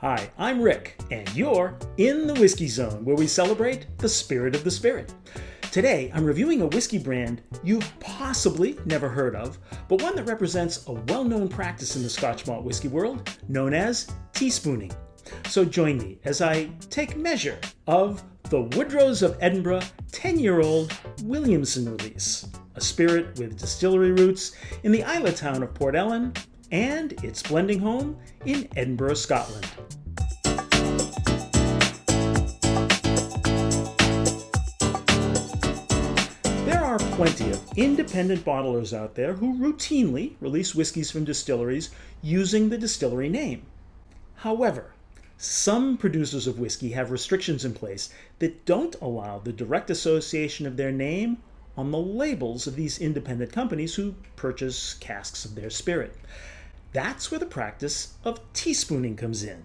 Hi, I'm Rick, and you're in the Whiskey Zone, where we celebrate the spirit of the spirit. Today, I'm reviewing a whiskey brand you've possibly never heard of, but one that represents a well-known practice in the Scotch malt whiskey world, known as teaspooning. So join me as I take measure of the Woodrows of Edinburgh 10-year-old Williamson release, a spirit with distillery roots in the Isle town of Port Ellen and its blending home in Edinburgh, Scotland. There are plenty of independent bottlers out there who routinely release whiskeys from distilleries using the distillery name. However, some producers of whiskey have restrictions in place that don't allow the direct association of their name on the labels of these independent companies who purchase casks of their spirit. That's where the practice of teaspooning comes in.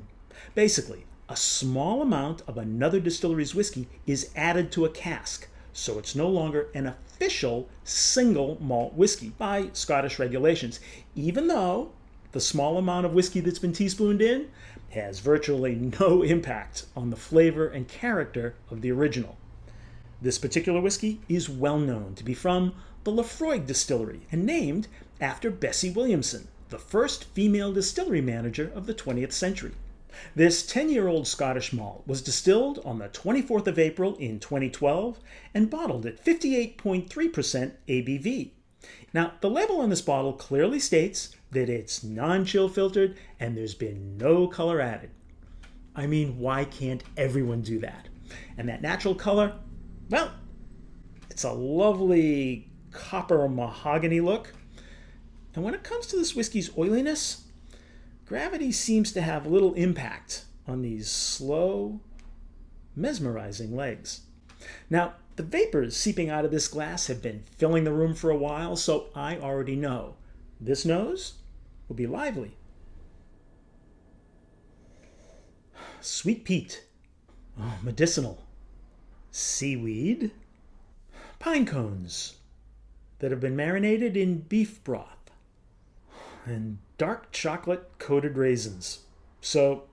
Basically, a small amount of another distillery's whiskey is added to a cask, so it's no longer an official single malt whiskey by Scottish regulations, even though the small amount of whiskey that's been teaspooned in has virtually no impact on the flavor and character of the original. This particular whiskey is well known to be from the Laphroaig distillery and named after Bessie Williamson, the first female distillery manager of the 20th century. This 10-year-old Scottish malt was distilled on the 24th of April in 2012 and bottled at 58.3% ABV. Now, the label on this bottle clearly states that it's non-chill filtered and there's been no color added. I mean, why can't everyone do that? And that natural color, well, it's a lovely copper mahogany look. And when it comes to this whiskey's oiliness, gravity seems to have little impact on these slow, mesmerizing legs. Now, the vapors seeping out of this glass have been filling the room for a while, so I already know this nose will be lively. Sweet peat, medicinal, seaweed, pine cones that have been marinated in beef broth, and dark chocolate-coated raisins. So,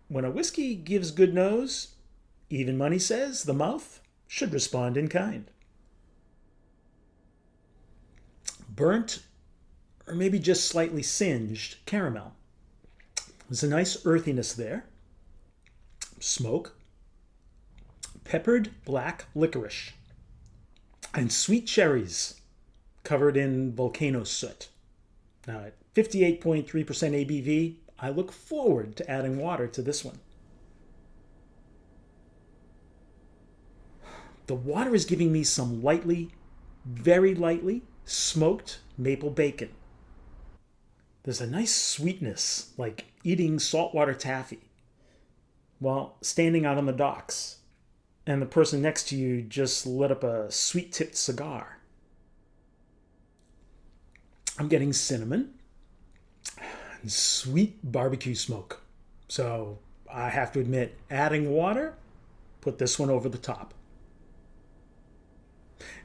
when a whiskey gives good nose, even money says the mouth should respond in kind. Burnt, or maybe just slightly singed caramel. There's a nice earthiness there. Smoke. Peppered black licorice. And sweet cherries covered in volcano soot. Now, at 58.3% ABV, I look forward to adding water to this one. The water is giving me some lightly, very lightly, smoked maple bacon. There's a nice sweetness, like eating saltwater taffy while standing out on the docks, and the person next to you just lit up a sweet-tipped cigar. I'm getting cinnamon and sweet barbecue smoke. So I have to admit, adding water put this one over the top.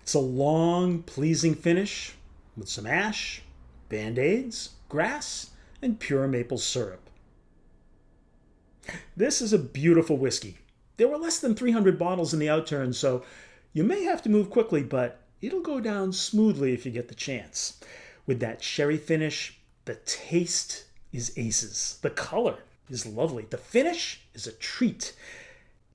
It's a long, pleasing finish with some ash, band-aids, grass, and pure maple syrup. This is a beautiful whiskey. There were less than 300 bottles in the outturn, so you may have to move quickly, but it'll go down smoothly if you get the chance. With that sherry finish, the taste is aces. The color is lovely. The finish is a treat.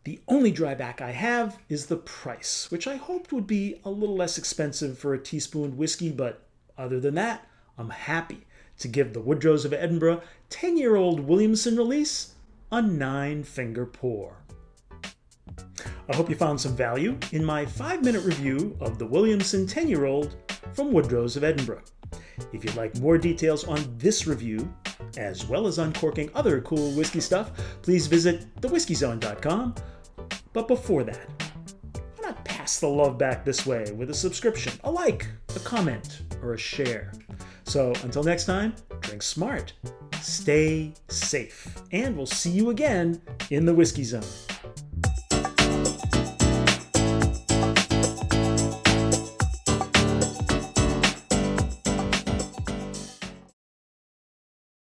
The only drawback I have is the price, which I hoped would be a little less expensive for a teaspooned whiskey, but other than that, I'm happy to give the Woodrows of Edinburgh 10-year-old Williamson release a 9-finger pour. I hope you found some value in my 5-minute review of the Williamson 10-year-old from Woodrows of Edinburgh. If you'd like more details on this review, as well as uncorking other cool whiskey stuff, please visit thewhiskeyzone.com. But before that, why not pass the love back this way with a subscription, a like, a comment, or a share? So until next time, drink smart, stay safe, and we'll see you again in the Whiskey Zone.